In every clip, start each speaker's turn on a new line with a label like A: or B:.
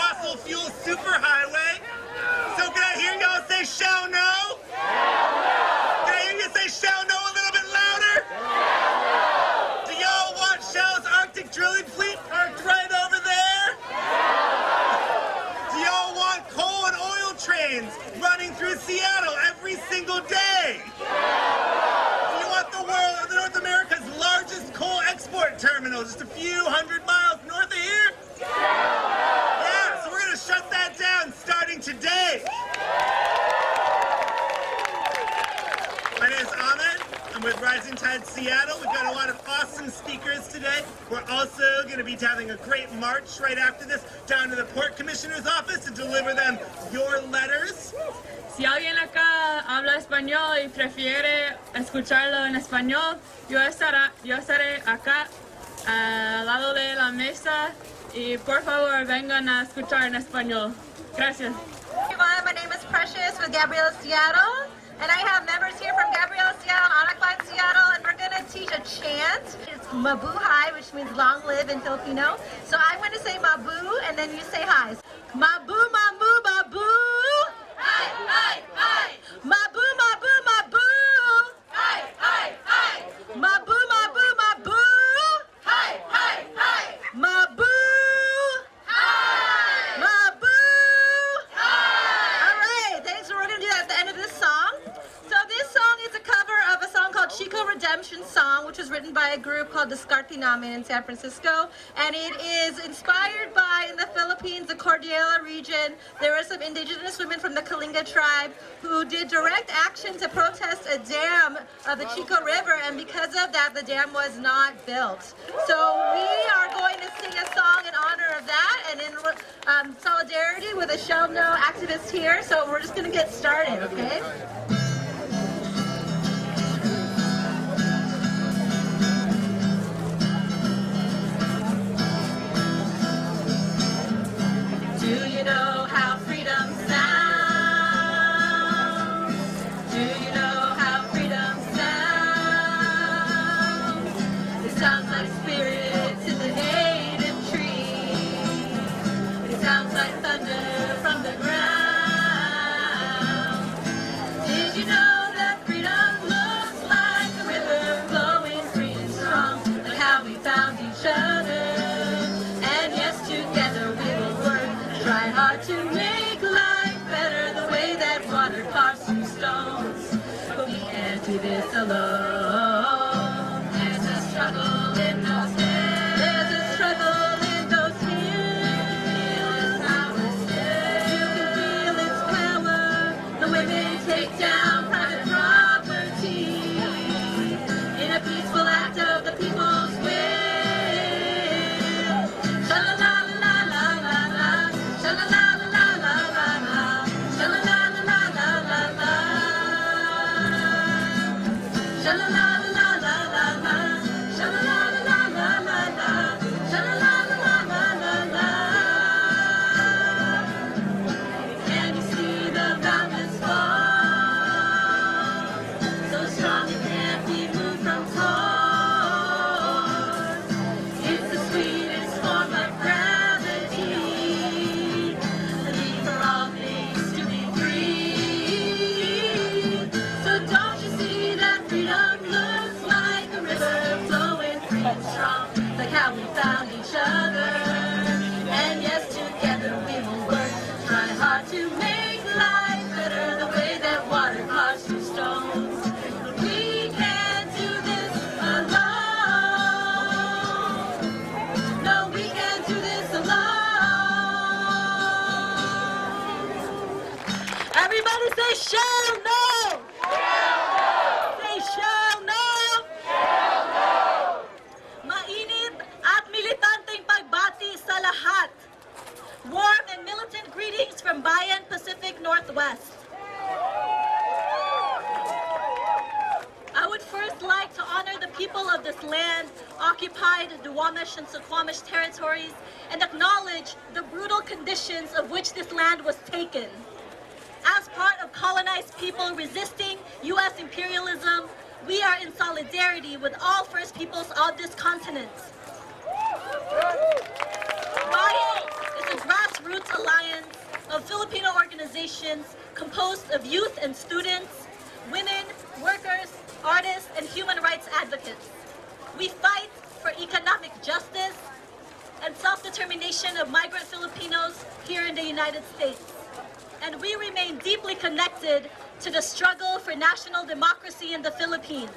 A: fossil fuel superhighway. So can I hear y'all say shall no? Can I hear you say shall no a little bit louder? Do y'all want Shell's Arctic drilling fleet parked right over there? Do y'all want coal and oil trains running through Seattle every single day? Do you want the North America's largest coal export terminal just a few hundred miles north of here? Yeah, so we're gonna shut that down starting today. My name is Ahmed. I'm with Rising Tide Seattle. We've got a lot of awesome speakers today. We're also going to be having a great march right after this down to the Port Commissioner's office to deliver them your letters.
B: Si alguien acá habla español y prefiere escucharlo en español, yo estaré acá al lado de la mesa y por favor vengan a escuchar en español. Gracias.
C: Everyone, my name is Precious with Gabrielle Seattle, and I have members here from Gabrielle Seattle, Anacline Seattle, and we're going to teach a chant. It's Mabuhay, which means long live in Filipino. So I'm going to say Mabu, and then you say hi. Mabu, Mabu, Mabu. Hi, hi, hi. Mabu, Mabu, Mabu. Hi, hi, hi. Mabu, Mabu, Mabu. Hi, hi, hi. Mabu. Hi. Mabu. Hi. All right, thanks. We're going to do that at the end of this song. So this song is a cover of a song called Chico Redemption Song, which was written by a group called the Diskarte Namin in San Francisco. And it is inspired by, in the Philippines, the Cordillera region, there were some indigenous women from the Kalinga tribe who did direct action to protest a dam of the Chico River, and because of that, the dam was not built. So we are going to sing a song in honor of that and in solidarity with a Shall No activist here. So we're just going to get started, okay? Do you know how freedom sounds? Do you know how freedom sounds? It sounds like spirits in the native tree. It sounds like thunder from the ground. Did you know that freedom looks like a river flowing free and strong? Like how we found each other. And yes, together we will work. Try hard to make life better the way that water parts through stones. But we can't do this alone. There's a struggle in those hills. There's a struggle in those hills. You can feel its power. The women take down private property in a peaceful act of the people's will. Can you see the mountains fall? So strong it can't be moved from force. It's the sweetest form of gravity. The need for all things to be free. So don't you see that freedom looks like a river flowing free and strong, like how we found each other. And yes, together we will work, try hard to make life better the way that water parts through stones. But we can't do this alone. No, we can't do this alone. Everybody say shall no. Say shall no. Mainit at militanteng pagbati sa lahat. Warm and militant greetings from Bayan Pacific Northwest. I would first like to honor the people of this land, occupied Duwamish and Suquamish territories, and acknowledge the brutal conditions of which this land was taken. As part of colonized people resisting U.S. imperialism, we are in solidarity with all First Peoples of this continent. Bayan is a grassroots
D: grassroots alliance of Filipino organizations composed of youth and students, women, workers, artists, and human rights advocates. We fight for economic justice and self-determination of migrant Filipinos here in the United States. And we remain deeply connected to the struggle for national democracy in the Philippines.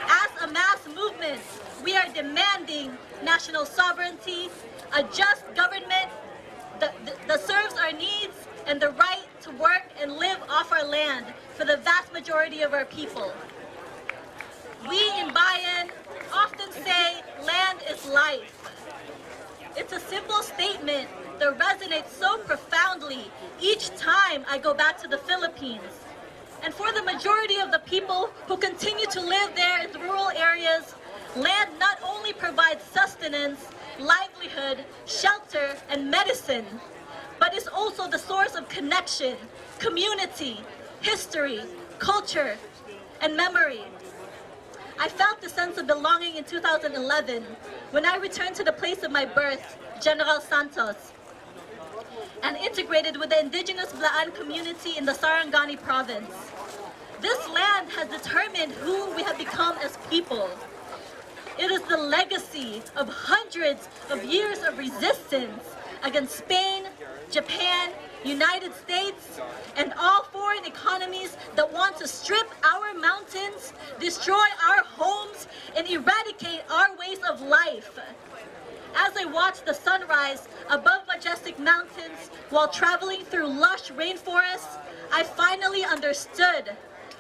D: As a mass movement, we are demanding national sovereignty, a just government that serves our needs, and the right to work and live off our land for the vast majority of our people. We in Bayan often say land is life. It's a simple statement that resonates so profoundly each time I go back to the Philippines. And for the majority of the people who continue to live there in the rural areas, land not only provides sustenance, livelihood, shelter, and medicine, but is also the source of connection, community, history, culture, and memory. I felt the sense of belonging in 2011 when I returned to the place of my birth, General Santos, and integrated with the indigenous Blaan community in the Sarangani province. This land has determined who we have become as people. It is the legacy of hundreds of years of resistance against Spain, Japan, United States, and all foreign economies that want to strip our mountains, destroy our homes, and eradicate our ways of life. As I watched the sunrise above majestic mountains while traveling through lush rainforests, I finally understood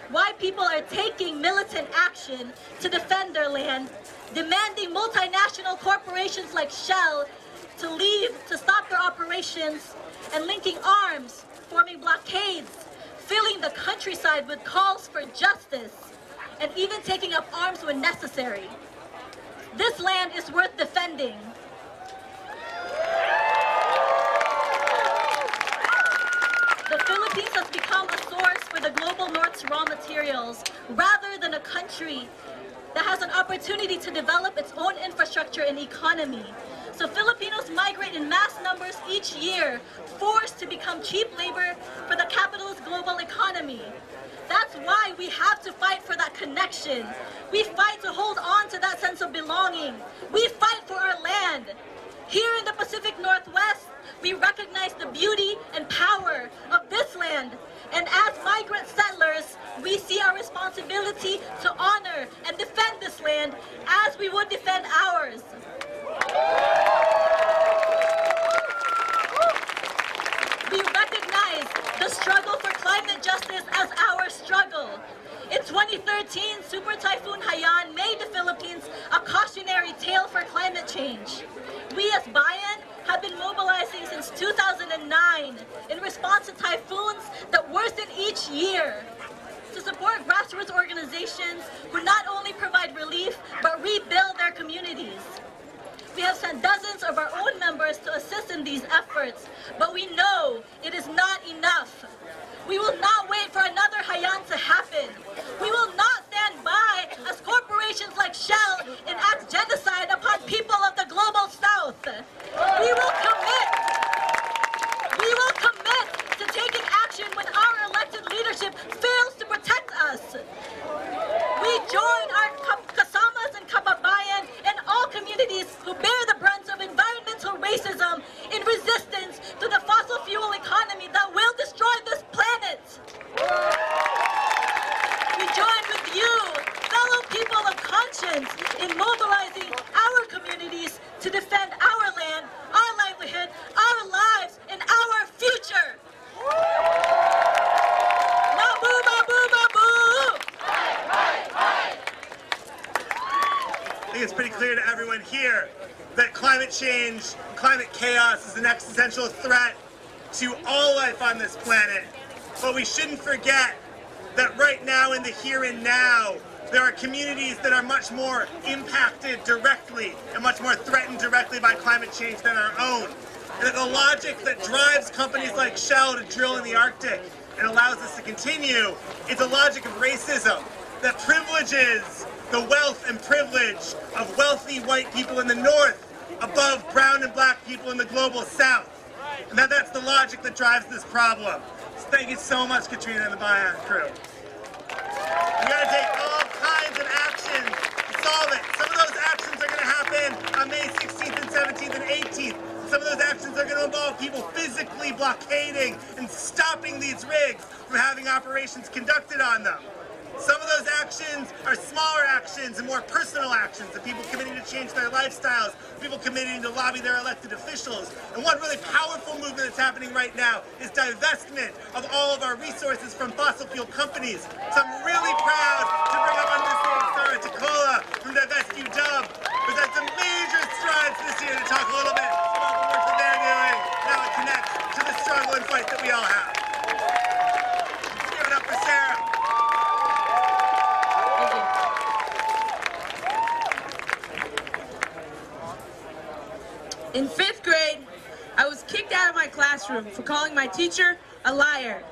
D: why people are taking militant action to defend their land, demanding multinational corporations like Shell to leave to stop their operations, and linking arms, forming blockades, filling the countryside with calls for justice, and even taking up arms when necessary. This land is worth defending. The Philippines has become a source for the global North's raw materials, rather than a country that has an opportunity to develop its own infrastructure and economy. So Filipinos migrate in mass numbers each year, forced to become cheap labor for the capital's global economy. That's why we have to fight for that connection. We fight to hold on to that sense of belonging. We fight for our land. Here in the Pacific Northwest, we recognize the beauty and power of this land. And as migrant settlers, we see our responsibility to honor and defend this land as we would defend ours. We recognize the struggle for climate justice as our struggle. In 2013, Super Typhoon Haiyan made the Philippines a cautionary tale for climate change. We as Bayan have been mobilizing since 2009 in response to typhoons that worsen each year, to support grassroots organizations who not only provide relief but rebuild their communities. We have sent dozens of our own members to assist in these efforts, but we know it is not enough. We will not wait for another Haiyan to happen. We will not stand by as corporations like Shell enact genocide upon people of the global South. We will commit to taking action when our elected leadership fails to protect us. We join our kasamas and kababayan and all communities who bear the brunt of environmental racism in resistance to the fossil fuel economy that will destroy this planet. We join with you, fellow people of conscience, in mobilizing our communities to defend our land, our livelihood, our lives, and our future. Mabu, mabu, mabu!
A: I think it's pretty clear to everyone here that climate change, climate chaos is an existential threat to all life on this planet. But we shouldn't forget that right now in the here and now, there are communities that are much more impacted directly and much more threatened directly by climate change than our own. And that the logic that drives companies like Shell to drill in the Arctic and allows us to continue is a logic of racism that privileges the wealth and privilege of wealthy white people in the north above brown and black people in the global south. And that's the logic that drives this problem. So thank you so much, Katrina and the Bion crew. We gotta take all kinds of actions to solve it. Some of those actions are gonna happen on May 16th and 17th and 18th. Some of those actions are gonna involve people physically blockading and stopping these rigs from having operations conducted on them. Some of those actions are smaller actions and more personal actions of people committing to change their lifestyles, people committing to lobby their elected officials. And one really powerful movement that's happening right now is divestment of all of our resources from fossil fuel companies. So I'm really proud to bring up Understate Star Tacola from Divest Dub. We've had some major strides this year to talk a little bit about the work that they're doing and how it connects to the struggle and fight that we all have. Let's give it up for Sarah.
E: In 5th grade, I was kicked out of my classroom for calling my teacher a liar.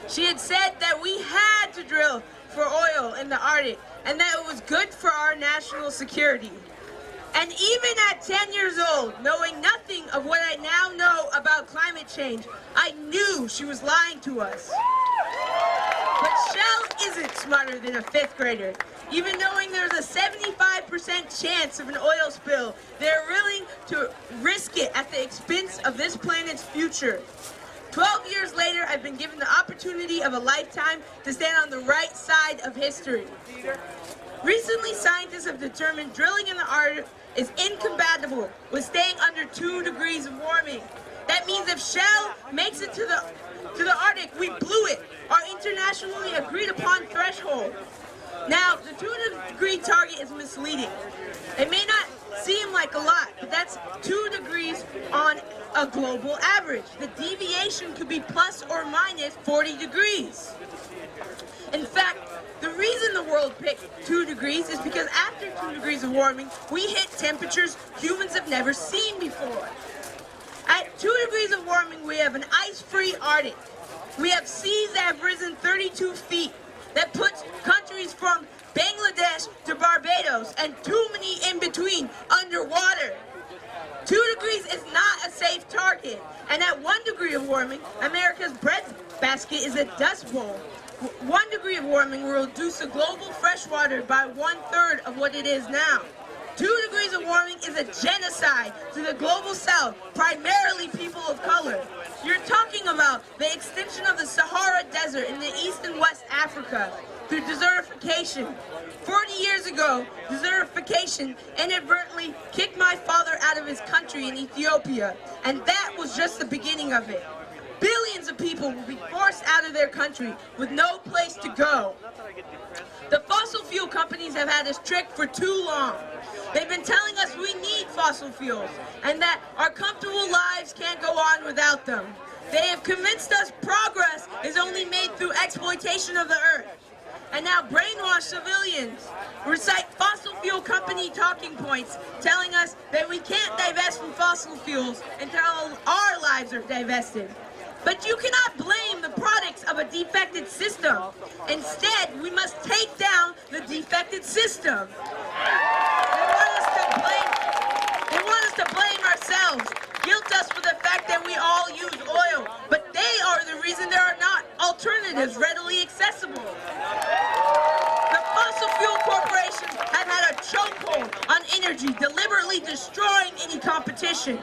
E: She had said that we had to drill for oil in the Arctic and that it was good for our national security. And even at 10 years old, knowing nothing of what I now know about climate change, I knew she was lying to us. But Shell isn't smarter than a 5th grader. Even knowing there's a 75% chance of an oil spill, they're willing to risk it at the expense of this planet's future. 12 years later, I've been given the opportunity of a lifetime to stand on the right side of history. Recently, scientists have determined drilling in the Arctic is incompatible with staying under 2 degrees of warming. That means if Shell makes it to the Arctic, we blew it, our internationally agreed upon threshold. Now, the 2-degree target is misleading. It may not seem like a lot, but that's 2 degrees on a global average. The deviation could be plus or minus 40 degrees. In fact, the reason the world picked 2 degrees is because after 2 degrees of warming, we hit temperatures humans have never seen before. At 2 degrees of warming, we have an ice-free Arctic. We have seas that have risen 32 feet. That puts countries from Bangladesh to Barbados and too many in between underwater. 2 degrees is not a safe target. And at 1 degree of warming, America's bread basket is a dust bowl. 1 degree of warming will reduce the global freshwater by 1/3 of what it is now. 2 degrees of warming is a genocide to the global south, primarily people of color. You're talking about the extension of the Sahara Desert in the East and West Africa through desertification. 40 years ago, desertification inadvertently kicked my father out of his country in Ethiopia, and that was just the beginning of it. Billions of people will be forced out of their country with no place to go. The fossil fuel companies have had this trick for too long. They've been telling us we need fossil fuels and that our comfortable lives can't go on without them. They have convinced us progress is only made through exploitation of the earth. And now brainwashed civilians recite fossil fuel company talking points telling us that we can't divest from fossil fuels until our lives are divested. But you cannot blame the products of a defected system. Instead, we must take down the defected system. They want us to blame ourselves, guilt us for the fact that we all use oil, but they are the reason there are not alternatives readily accessible. The fossil fuel corporations have had a chokehold on energy, deliberately destroying any competition,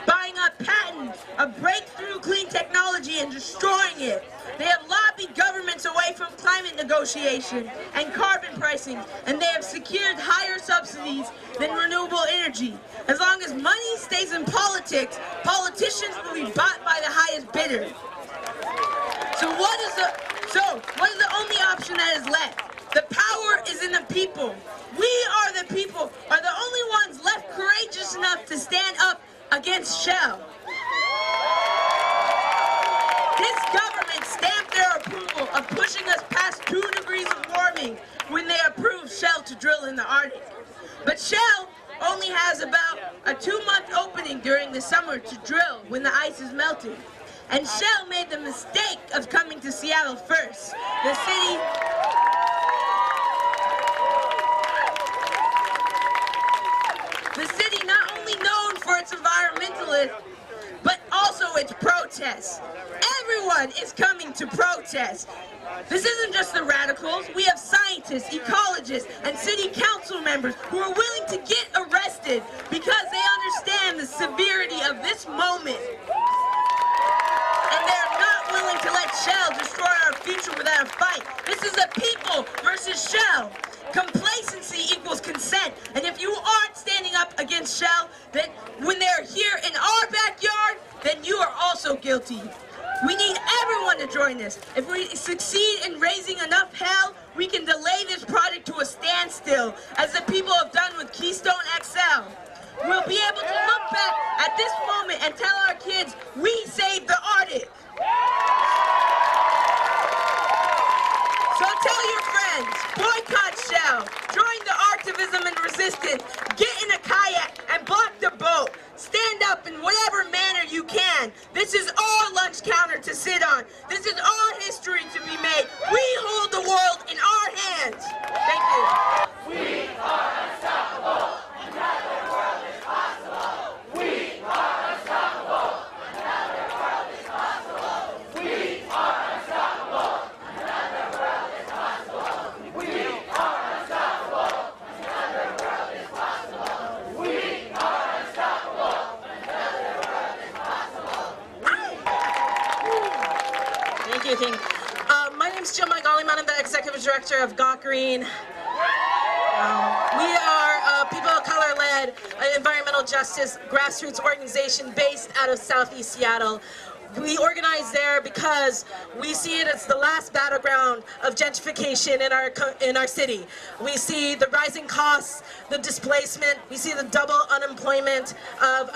E: buying up patents of breakthrough clean technology and destroying it. They have lobbied governments away from climate negotiation and carbon pricing, and they have secured higher subsidies than renewable energy. As long as money stays in politics, politicians will be bought by the highest bidder. So what is the only option that is left? The power is in the people. We are the people, are the only ones left courageous enough to stand up against Shell. This government stamped their approval of pushing us past 2 degrees of warming when they approved Shell to drill in the Arctic. But Shell only has about a 2-month opening during the summer to drill when the ice is melting. And Shell made the mistake of coming to Seattle first. The city not only known for its environmentalism, but also also it's protests. Everyone is coming to protest. This isn't just the radicals. We have scientists, ecologists, and city council members who are willing to get arrested because they understand the severity of this moment. And they're not willing to let Shell destroy our future without a fight. This is a people versus Shell. Complacency equals consent. And if you aren't standing up against Shell, then when they're here in our backyard, then you are also guilty. We need everyone to join this. If we succeed in raising enough hell, we can delay this project to a standstill, as the people have done with Keystone XL. We'll be able to look back at this moment and tell our kids, we saved the Arctic. So tell your friends, boycott Shell, join the activism and resistance, get in a kayak and block the boat. Stand up in whatever manner you can. This is our lunch counter to sit on. This is our history to be made. We hold the world in our hands. Thank you.
F: We are unstoppable. Another world is possible. We are unstoppable. Another world is possible. We are unstoppable. Another world is possible. We are unstoppable. Another world is possible. We are unstoppable. Another world is possible.
G: Thank you, King. My name's Jill Magali-Man. I'm the Executive Director of Got Green. We are a people of color-led environmental justice grassroots organization based out of Southeast Seattle. We organize there because we see it as the last battleground of gentrification in our city. We see the rising costs, the displacement. We see the double unemployment of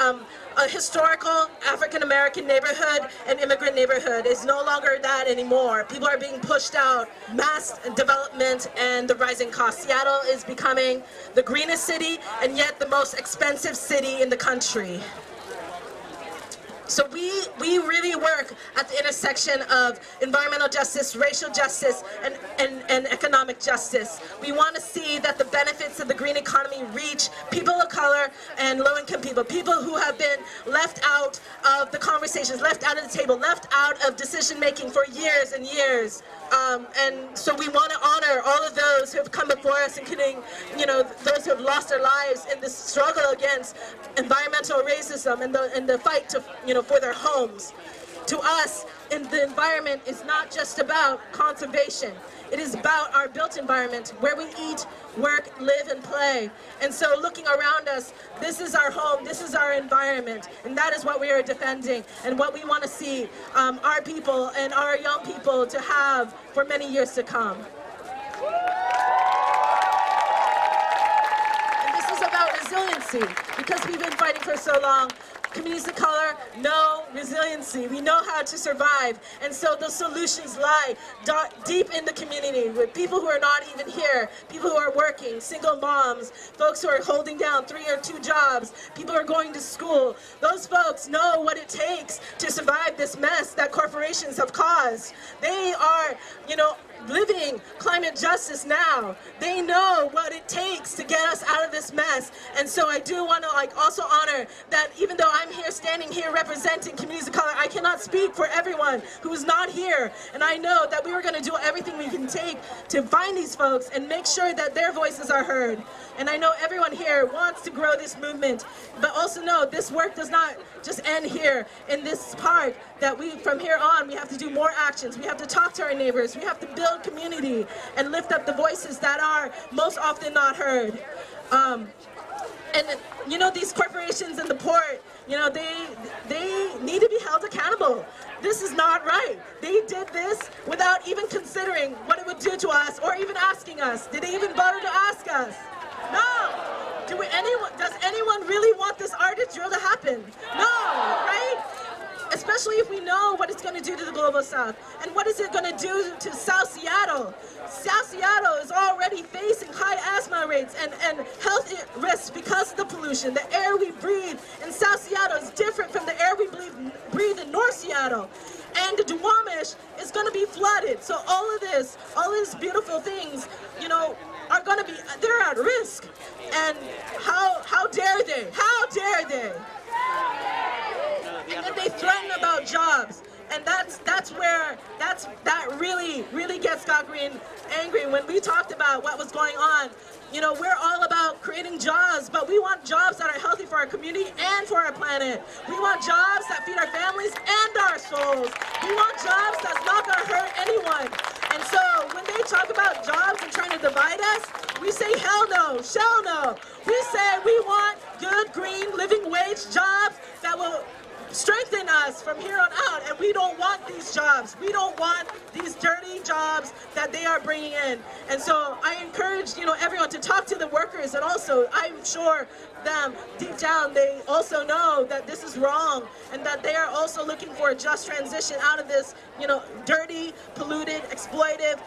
G: a historical African-American neighborhood and immigrant neighborhood is no longer that anymore. People are being pushed out, mass development and the rising costs. Seattle is becoming the greenest city and yet the most expensive city in the country. So we really work at the intersection of environmental justice, racial justice, and economic justice. We want to see that the benefits of the green economy reach people of color and low-income people, people who have been left out of the conversations, left out of the table, left out of decision-making for years and years. And so we want to honor all of those who have come before us, including, those who have lost their lives in this struggle against environmental racism and the fight to, for their homes. To us, the environment is not just about conservation. It is about our built environment where we eat, work, live, and play. And so looking around us, this is our home, this is our environment, and that is what we are defending and what we want to see our people and our young people to have for many years to come. And this is about resiliency, because we've been fighting for so long. Communities of color know resiliency. We know how to survive. And so the solutions lie deep in the community with people who are not even here, people who are working, single moms, folks who are holding down 3 or 2 jobs, people who are going to school. Those folks know what it takes to survive this mess that corporations have caused. They are, living climate justice now. They know what it takes to get us out of this mess. And so I do want to also honor that even though I'm here standing here representing communities of color, I cannot speak for everyone who is not here. And I know that we are going to do everything we can take to find these folks and make sure that their voices are heard. And I know everyone here wants to grow this movement, but also know this work does not just end here in this park, that from here on, we have to do more actions. We have to talk to our neighbors. We have to build community and lift up the voices that are most often not heard. And these corporations in the port, they need to be held accountable. This is not right. They did this without even considering what it would do to us or even asking us. Did they even bother to ask us? No. Does anyone really want this Arctic drill to happen? No, right? Especially if we know what it's going to do to the global south. And what is it going to do to South Seattle? South Seattle is already facing high asthma rates and health risks because of the pollution. The air we breathe in South Seattle is different from the air we breathe in North Seattle. And the Duwamish is going to be flooded. So all of these beautiful things, are going to be, they're at risk. And how dare they? How dare they? And then they they threaten about jobs. And that really gets Scott Green angry. When we talked about what was going on, you know, we're all about creating jobs, but we want jobs that are healthy for our community and for our planet. We want jobs that feed our families and our souls. We want jobs that's not gonna hurt anyone. And so when they talk about jobs and trying to divide us, we say hell no, shell no. We say we want good, green, living wage jobs that will strengthen us from here on out, and we don't want these jobs. We don't want these dirty jobs that they are bringing in. And so I encourage, you know, everyone to talk to the workers, and also I'm sure them deep down they also know that this is wrong, and that they are also looking for a just transition out of this, you know, dirty, polluted, exploitive,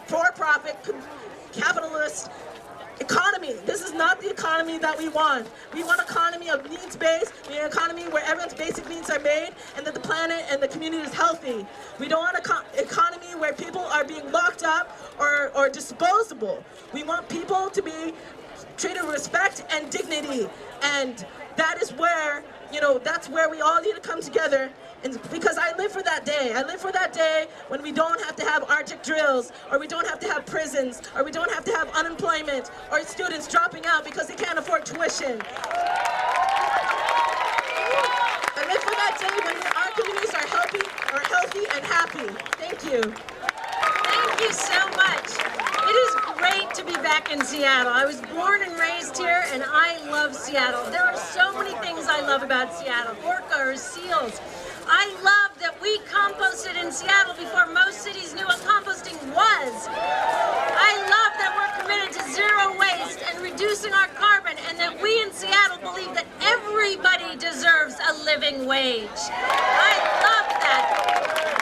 G: for-profit, capitalist economy. This is not the economy that we want. We want an economy of needs-based, an economy where everyone's basic needs are made and that the planet and the community is healthy. We don't want an economy where people are being locked up or disposable. We want people to be treated with respect and dignity, and that is where, you know, that's where we all need to come together. And because I live for that day. I live for that day when we don't have to have Arctic drills, or we don't have to have prisons, or we don't have to have unemployment, or students dropping out because they can't afford tuition. I live for that day when our communities are healthy and happy. Thank you.
H: Thank you so much. It is great to be back in Seattle. I was born and raised here, and I love Seattle. There are so many things I love about Seattle. Orcas, seals. I love that we composted in Seattle before most cities knew what composting was. I love that we're committed to zero waste and reducing our carbon, and that we in Seattle believe that everybody deserves a living wage. I love that.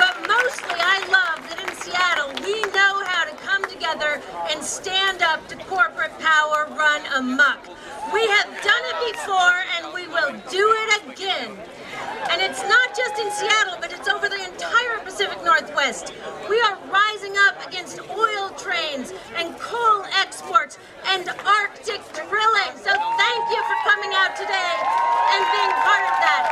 H: But mostly I love that in Seattle we know how to come together and stand up to corporate power run amok. We have done it before, and we will do it again. And it's not just in Seattle, but it's over the entire Pacific Northwest. We are rising up against oil trains and coal exports and Arctic drilling. So thank you for coming out today and being part of that.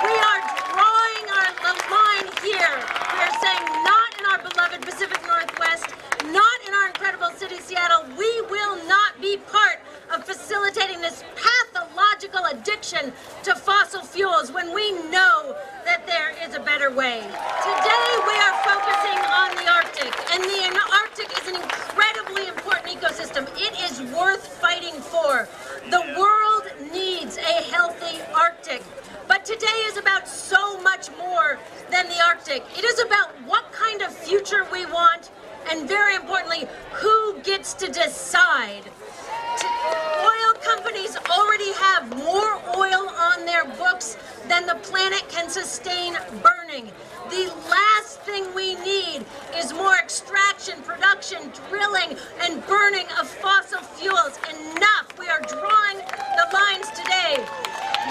H: We are drawing the line here. We are saying not in our beloved Pacific Northwest, not in our incredible city, Seattle. We will not be part of facilitating this pathological addiction to fossil fuels when we know that there is a better way. Today we are focusing on the Arctic, and the Arctic is an incredibly important ecosystem. It is worth fighting for. The world needs a healthy Arctic. But today is about so much more than the Arctic. It is about what kind of future we want, and very importantly, who gets to decide. Oil companies already have more oil on their books than the planet can sustain burning. The last thing we need is more extraction, production, drilling, and burning of fossil fuels. Enough. We are drawing the lines today.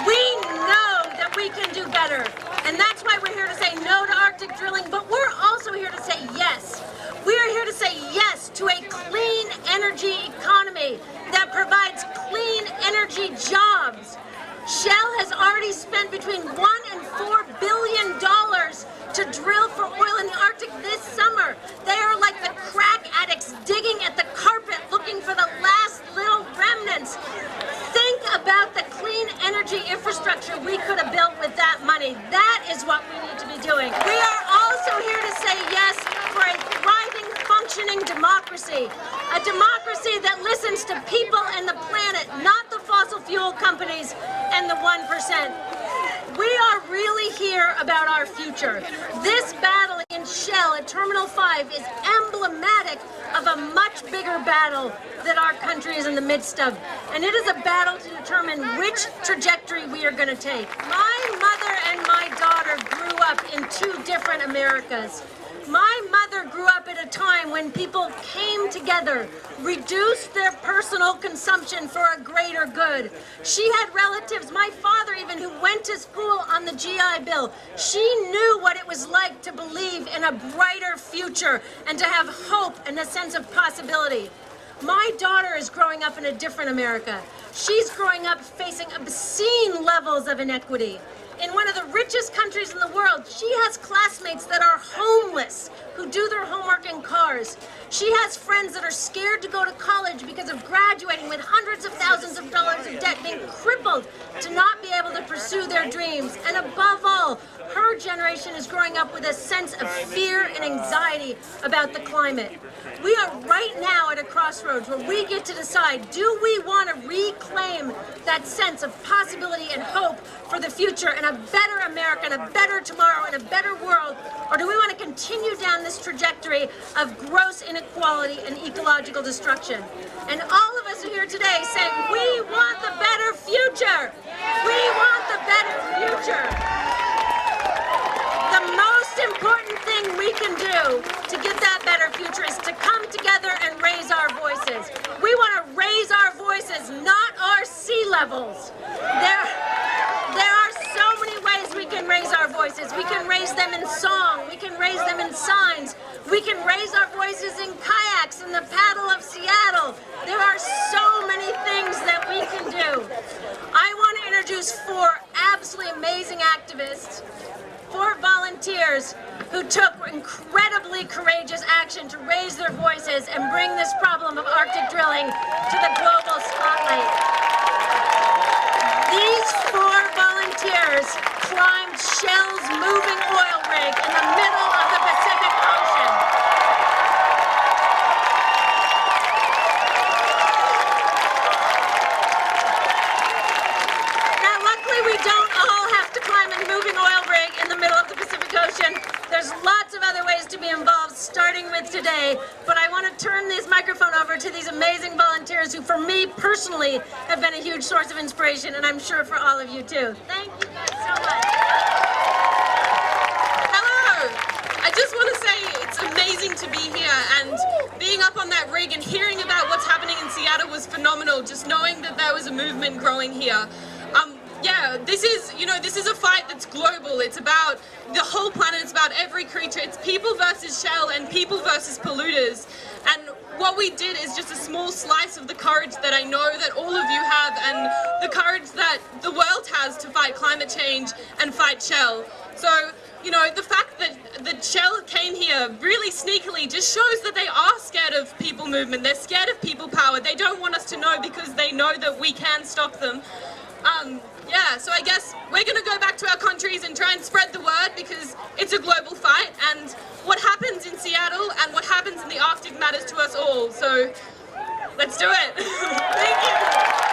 H: We know that we can do better, and that's why we're here to say no to Arctic drilling, but we're also here to say yes. We are here to say yes to a clean energy economy that provides clean energy jobs. Shell has already spent between $1 and $4 billion to drill for oil in the Arctic this summer. They are like the crack addicts digging at the carpet looking for the last little remnants. Think about the clean energy infrastructure we could have built with that money. That is what we need to be doing. We are also here to say yes for a thriving, functioning democracy. A democracy that listens to people and the planet, not the fossil fuel companies and the 1%. We are really here about our future. This battle in Shell at Terminal 5 is emblematic of a much bigger battle that our country is in the midst of. And it is a battle to determine which trajectory we are going to take. My mother and my daughter grew up in two different Americas. My mother grew up at a time when people came together, reduced their personal consumption for a greater good. She had relatives, my father even, who went to school on the GI Bill. She knew what it was like to believe in a brighter future and to have hope and a sense of possibility. My daughter is growing up in a different America. She's growing up facing obscene levels of inequity. in one of the richest countries in the world. She has classmates that are homeless, who do their homework in cars. She has friends that are scared to go to college because of graduating with hundreds of thousands of dollars of debt, being crippled to not be able to pursue their dreams. And above all, her generation is growing up with a sense of fear and anxiety about the climate. We are right now at a crossroads where we get to decide, do we want to reclaim that sense of possibility and hope for the future and a better America and a better tomorrow and a better world, or do we want to continue down this trajectory of gross inequality and ecological destruction? And all of us are here today saying, we want the better future. We want the better future. The most important thing we can do to get that better future is to come together and raise our voices. We want to raise our voices, not our sea levels. There are so many ways we can raise our voices. We can raise them in song. We can raise them in signs. We can raise our voices in kayaks in the paddle of Seattle. There are so many things that we can do. I want to introduce 4 absolutely amazing activists, 4 volunteers who took incredibly courageous action to raise their voices and bring this problem of Arctic drilling to the global spotlight. These 4 volunteers climbed Shell's moving oil rig in the middle of the Pacific Ocean. Now, luckily, we don't all have to climb a moving oil rig in the middle of the Pacific Ocean. There's lots of other ways to be involved, starting with today, but I want to turn this microphone over to these amazing volunteers who, for me personally, have been a huge source of inspiration, and I'm sure for all of you too. Thank you guys so much.
I: Hello! I just want to say it's amazing to be here, and being up on that rig and hearing about what's happening in Seattle was phenomenal, just knowing that there was a movement growing here. Yeah, this is a fight that's global. It's about the whole planet. It's about every creature. It's people versus Shell and people versus polluters. And what we did is just a small slice of the courage that I know that all of you have, and the courage that the world has to fight climate change and fight Shell. So, the fact that Shell came here really sneakily just shows that they are scared of people movement. They're scared of people power. They don't want us to know because they know that we can stop them. Yeah, so I guess we're going to go back to our countries and try and spread the word because it's a global fight, and what happens in Seattle and what happens in the Arctic matters to us all. So let's do it. Thank you.